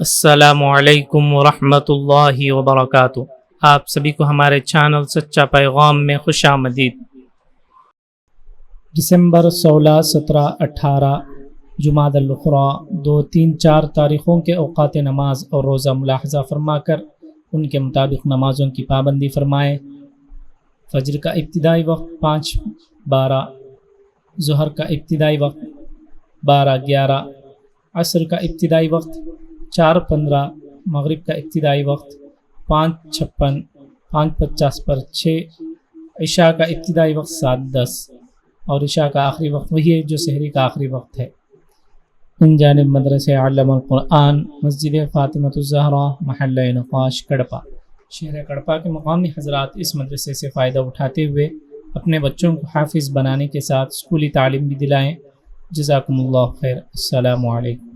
अस्सलामुअलैकुम वरहमतुल्लाहि वबरकातुहू। आप सभी को हमारे चैनल सच्चा पैगाम में खुशामदीद। दिसंबर 16, 17, 18 जुमादल उखरा 2, 3, 4 तारीख़ों के औक़ात नमाज और रोज़ा मुलाहज़ा फरमाकर उनके मुताबिक नमाज़ों की पाबंदी फरमाएँ। फ़जर का इब्तिदाई वक्त 5:12, ज़ुहर का इब्तिदाई वक्त 12:11, असर का इब्तिदाई वक्त 4:15, मगरिब का इब्तिदाई वक्त 5:56, 5:50 पर 6, इशा का इब्तिदाई वक्त 7:10 और इशा का आखिरी वक्त वही है जो सहरी का आखिरी वक्त है। इन जानिब मदरसे आलमुल कुरान, मस्जिद फ़ातिमतुज़्ज़हरा, महल्ला नक़ाश, कड़पा। शहर कड़पा के मकामी हज़रात इस मदरसे से फ़ायदा उठाते हुए अपने बच्चों को हाफिज़ बनाने के साथ स्कूली तालीम भी दिलाएँ। जज़ाकुमुल्लाह खैर। अस्सलामु अलैकुम।